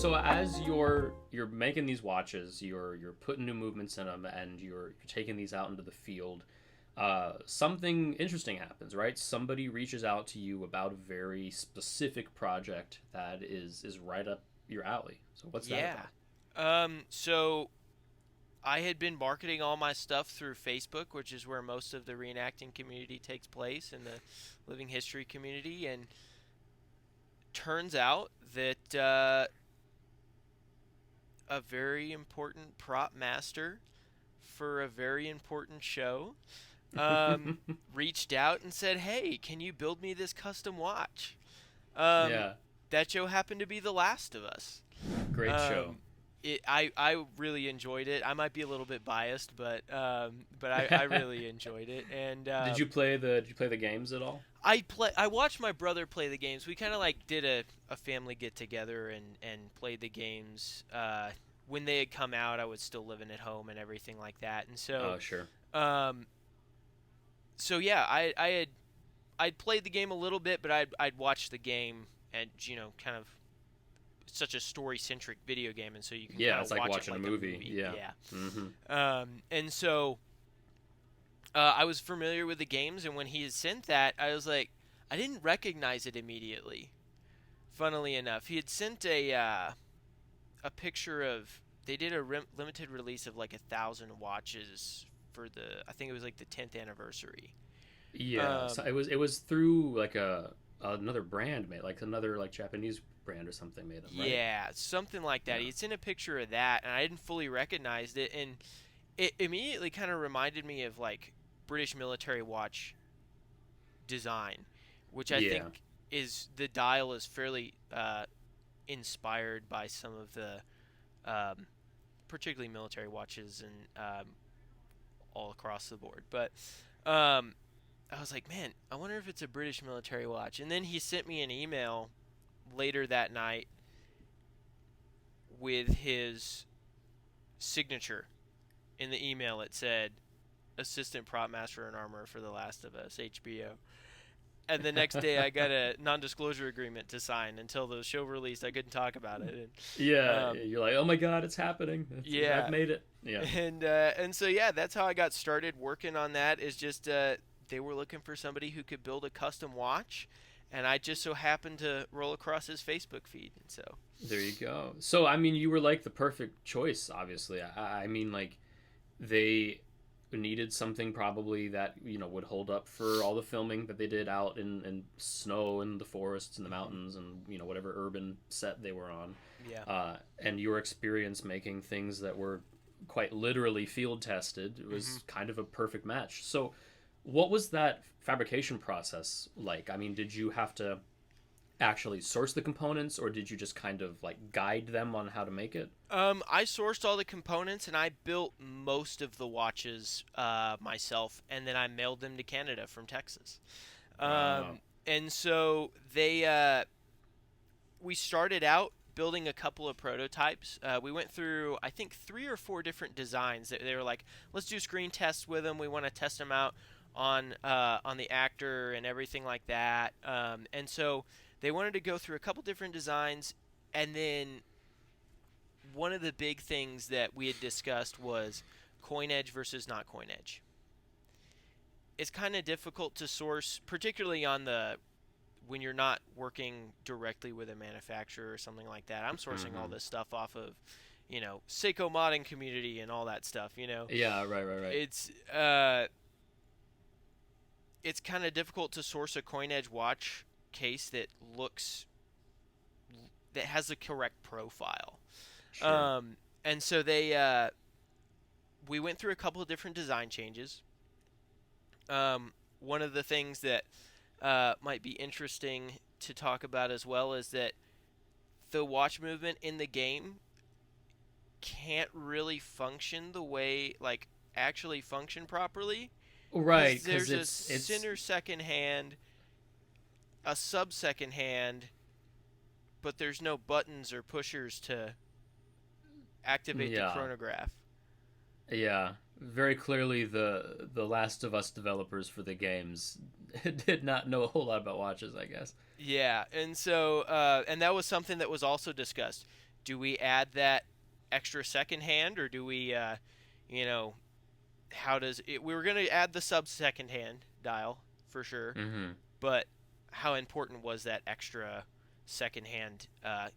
So as you're making these watches, you're putting new movements in them, and you're taking these out into the field. Something interesting happens, right? Somebody reaches out to you about a very specific project that is right up your alley. So what's that Yeah. about? So I had been marketing all my stuff through Facebook, which is where most of the reenacting community takes place and the living history community. And turns out that a very important prop master for a very important show um, reached out and said, "Hey, can you build me this custom watch?" Um, Yeah, that show happened to be The Last of Us. great show. Um, I really enjoyed it. I might be a little bit biased, but I really enjoyed it. And Did you play the games at all? I watched my brother play the games. We kind of like did a family get together and played the games. When they had come out, I was still living at home and everything like that. And Oh, sure. um, so yeah, I'd played the game a little bit, but I'd watched the game and kind of such a story centric video game, and so you can Yeah, kind it's of like watch it watching a like a movie. movie. Yeah. Yeah. Mm-hmm. And so I was familiar with the games, and when he had sent that, I was like, I didn't recognize it immediately. Funnily enough, he had sent a picture of they did a limited release of like 1,000 watches for the I think it was like the 10th anniversary. Yeah, so Um, it was through like a another brand made, like another like Japanese brand or something made them, right? yeah, something like that. Yeah. He had sent a picture of that, and I didn't fully recognize it, and it immediately kind of reminded me of like British military watch design, which I Yeah. think is the dial is fairly inspired by some of the um, particularly military watches and all across the board. But um, I was like, man, I wonder if it's a British military watch. And then he sent me an email later that night with his signature. In the email, it said, "Assistant prop master and armor for The Last of Us, HBO." And the next day, I got a non-disclosure agreement to sign until the show released. I couldn't talk about it. And Yeah, you're like, "Oh my God, it's happening. I've yeah, made it." Yeah. and so yeah, that's how I got started working on that. Is just they were looking for somebody who could build a custom watch, and I just so happened to roll across his Facebook feed, and so There you go. So, I mean, you were like the perfect choice, obviously. I mean, like they needed something probably that, would hold up for all the filming that they did out in snow and the forests and the mountains and, whatever urban set they were on. yeah. And your experience making things that were quite literally field tested hmm was kind of a perfect match. So, what was that fabrication process like? I mean, did you have to actually source the components, or did you just kind of like guide them on how to make it? I sourced all the components and I built most of the watches myself, and then I mailed them to Canada from Texas. Wow. And so we started out building a couple of prototypes. We went through, I think, 3 or 4 different designs. They were like, let's do screen tests with them. We want to test them out on the actor and everything like that. And so they wanted to go through a couple different designs, and then one of the big things that we had discussed was coin edge versus not coin edge. It's kind of difficult to source, particularly on the when you're not working directly with a manufacturer or something like that. I'm sourcing all Hmm. this stuff off of, Seiko modding community and all that stuff. Yeah, right, right, right. It's uh, it's kind of difficult to source a coin edge watch case that has the correct profile. Sure. Um, and so we went through a couple of different design changes. One of the things that might be interesting to talk about as well is that the watch movement in the game can't really function the way like actually function properly Right, because because there's a it's center second hand, a sub second hand, but there's no buttons or pushers to activate the yeah, chronograph. yeah. Very clearly, the Last of Us developers for the games did not know a whole lot about watches, I guess. Yeah, and so and that was something that was also discussed. do we add that extra second hand, or do we, you know, how does it? We were going to add the sub second hand dial for sure, Mm-hmm. but how important was that extra second hand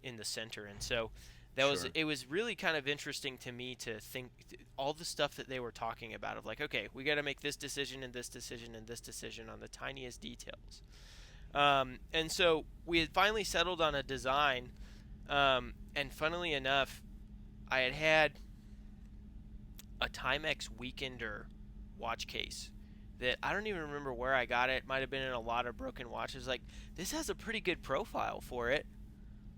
in the center? And so Sure. it was really kind of interesting to me to think all the stuff that they were talking about of like, okay, we got to make this decision and this decision and this decision on the tiniest details. And so we had finally settled on a design, and funnily enough, I had a Timex Weekender watch case that I don't even remember where I got it. Might have been in a lot of broken watches. Like, this has a pretty good profile for it.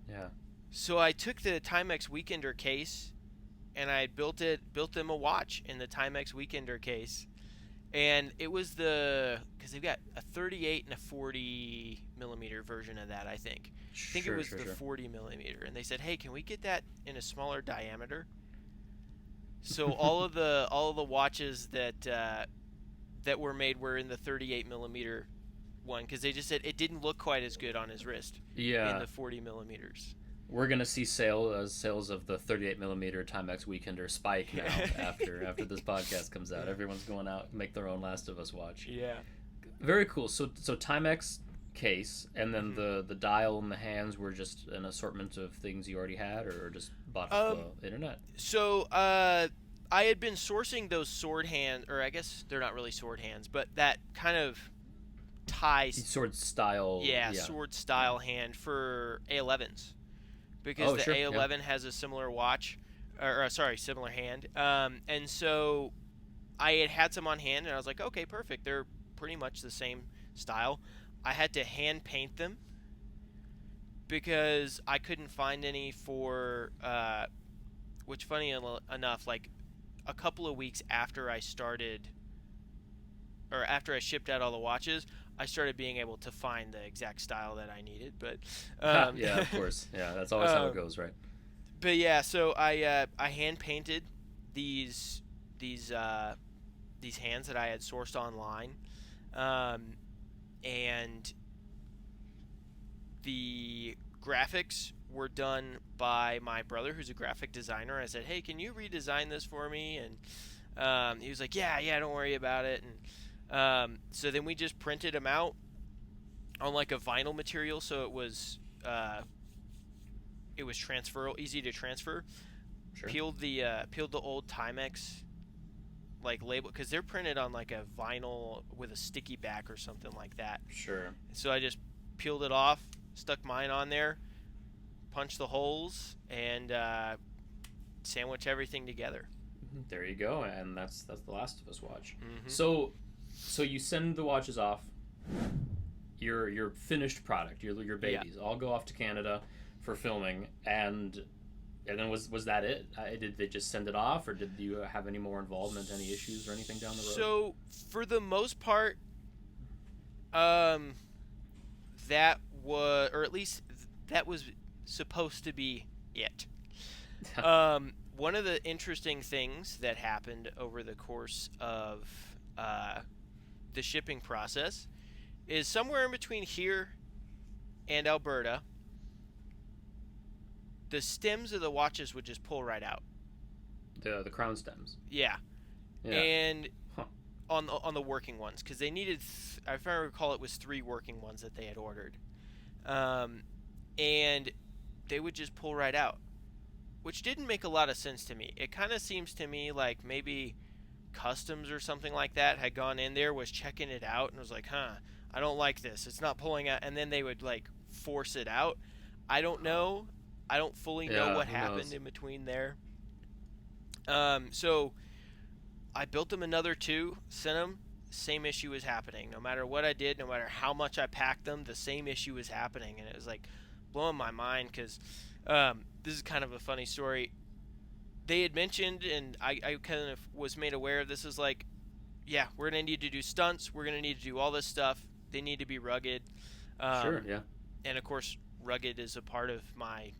Yeah. So I took the Timex Weekender case and I built them a watch in the Timex Weekender case. And it was because they've got a 38 and a 40 millimeter version of that, I think. I think it was the 40 millimeter. And they said, hey, can we get that in a smaller diameter? So all of the watches that were made were in the 38 millimeter one, because they just said it didn't look quite as good on his wrist in the 40 millimeters. We're gonna see sales of the 38 millimeter Timex Weekender spike now after this podcast comes out. Everyone's going out and make their own Last of Us watch. Yeah. Very cool. So Timex case, and then the dial and the hands were just an assortment of things you already had, or just bought off the internet. So I had been sourcing those sword hands, or I guess they're not really sword hands, but that kind of sword style. Yeah, sword style hand for A11s. Because the A11 has a similar watch, similar hand. And so I had some on hand, and I was like, okay, perfect. They're pretty much the same style. I had to hand paint them because I couldn't find any for, which funny enough, like a couple of weeks after I started, or after I shipped out all the watches, I started being able to find the exact style that I needed, but yeah, of course, yeah, that's always how it goes, right? But yeah, so I hand painted these hands that I had sourced online, and the graphics were done by my brother, who's a graphic designer. I said, hey, can you redesign this for me? And he was like, yeah, don't worry about it. And so then we just printed them out on like a vinyl material, so it was easy to transfer. Sure. Peeled the old Timex like label, because they're printed on like a vinyl with a sticky back or something like that. Sure. So I just peeled it off, stuck mine on there, punched the holes, and sandwich everything together. There you go, and that's the Last of Us watch. Mm-hmm. So you send the watches off, your finished product, your babies, all go off to Canada for filming, and then was that it? Did they just send it off, or did you have any more involvement, any issues or anything down the road? So for the most part, that was, or at least that was supposed to be it. One of the interesting things that happened over the course of the shipping process is somewhere in between here and Alberta, the stems of the watches would just pull right out. The crown stems. Yeah. And on the working ones, because they needed, if I recall, it was 3 working ones that they had ordered, and they would just pull right out, which didn't make a lot of sense to me. It kind of seems to me like maybe customs or something like that had gone in there, was checking it out, and was like, I don't like this, it's not pulling out, and then they would like force it out. I don't know. I don't fully know what happened in between there. So I built them another 2, sent them, same issue was happening. No matter what I did, no matter how much I packed them, the same issue was happening. And it was like blowing my mind, because this is kind of a funny story. They had mentioned, and I kind of was made aware of this, is like, yeah, we're going to need to do stunts. We're going to need to do all this stuff. They need to be rugged. Sure, yeah. And of course, rugged is a part of my,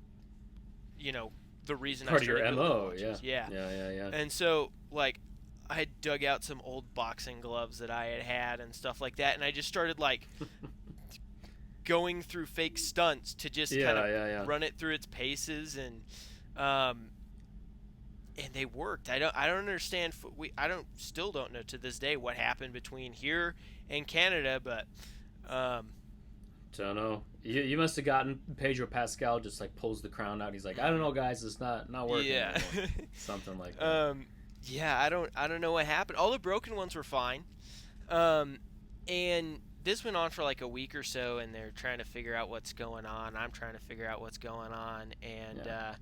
the reason part I started of your MO, yeah. Yeah. And so, like, I had dug out some old boxing gloves that I had and stuff like that, and I just started, like, going through fake stunts to just kind of run it through its paces. And um, and they worked. I don't understand. Still don't know to this day what happened between here and Canada, but um, Don't know. You must have gotten Pedro Pascal just like pulls the crown out. He's like, I don't know, guys, it's not working yeah, anymore. Something like that. yeah. I don't know what happened. All the broken ones were fine, um, and this went on for like a week or so, and they're trying to figure out what's going on. I'm trying to figure out what's going on, and Yeah.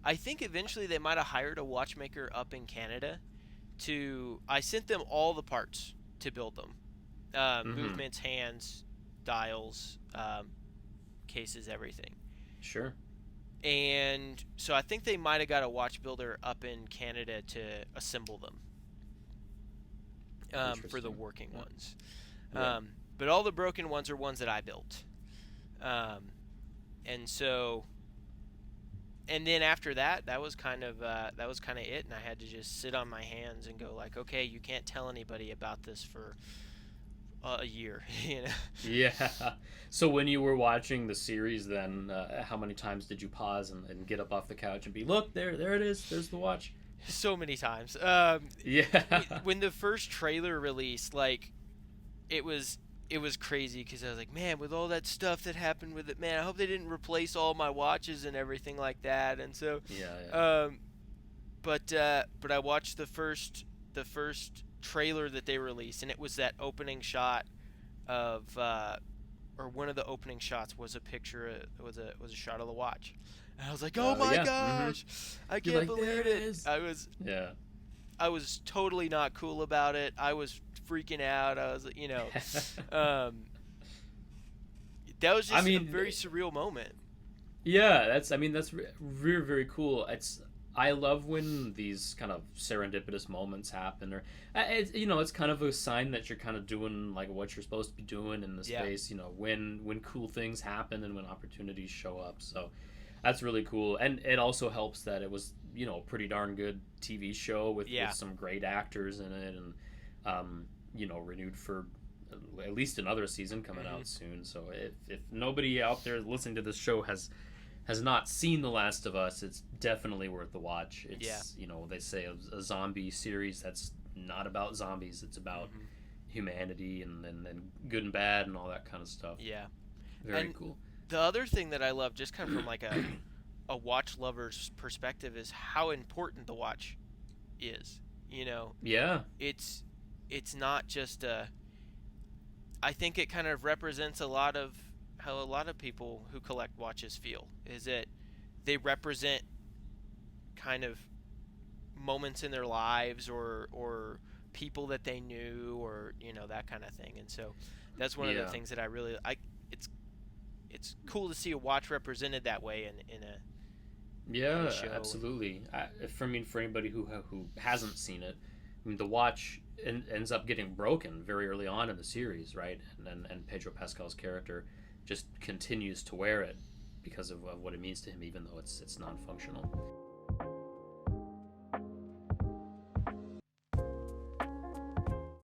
I think eventually they might have hired a watchmaker up in Canada to. I sent them all the parts to build them, Mm-hmm. movements, hands, dials, cases, everything. Sure. And so I think they might have got a watch builder up in Canada to assemble them, for the Interesting. working Yeah. ones. Yeah. But all the broken ones are ones that I built. Um, and so, and then after that, that was kind of it. And I had to just sit on my hands and go like, okay, you can't tell anybody about this for a year, you know. Yeah. So when you were watching the series, then how many times did you pause and get up off the couch and be, look, there it is. There's the watch. So many times. Yeah. When the first trailer released, like it was crazy because I was like, man, with all that stuff that happened with it, man, I hope they didn't replace all my watches and everything like that. And so, Yeah. Yeah. um, but I watched the first trailer that they released, and it was that opening shot of or one of the opening shots was a picture. It was a shot of the watch, and I was like, oh my Yeah. Mm-hmm. gosh, I You're can't like, there believe it it. is. Yeah. I was totally not cool about it. I was freaking out. I was, um, that was I just a mean, very surreal moment. yeah, that's very very cool. I love when these kind of serendipitous moments happen, or it's kind of a sign that you're kind of doing like what you're supposed to be doing in the Yeah, space. When cool things happen and when opportunities show up. So that's really cool, and it also helps that it was a pretty darn good TV show with yeah, some great actors in it, and renewed for at least another season coming hmm out soon. So if nobody out there listening to this show has not seen The Last of Us, it's definitely worth the watch. yeah, It's they say a zombie series that's not about zombies. It's about hmm humanity and good and bad and all that kind of stuff. yeah. Very And cool. the other thing that I love, just kind of from like a watch lover's perspective, is how important the watch is. You know, Yeah. it's not just a. I think it kind of represents a lot of how a lot of people who collect watches feel. Is that they represent kind of moments in their lives or people that they knew, or that kind of thing. And so that's one of the Yeah. things that I really I it's it's cool to see a watch represented that way in a Yeah, show. And absolutely. For anybody who hasn't seen it, I mean, the watch ends up getting broken very early on in the series, right? And Pedro Pascal's character just continues to wear it because of what it means to him, even though it's non-functional.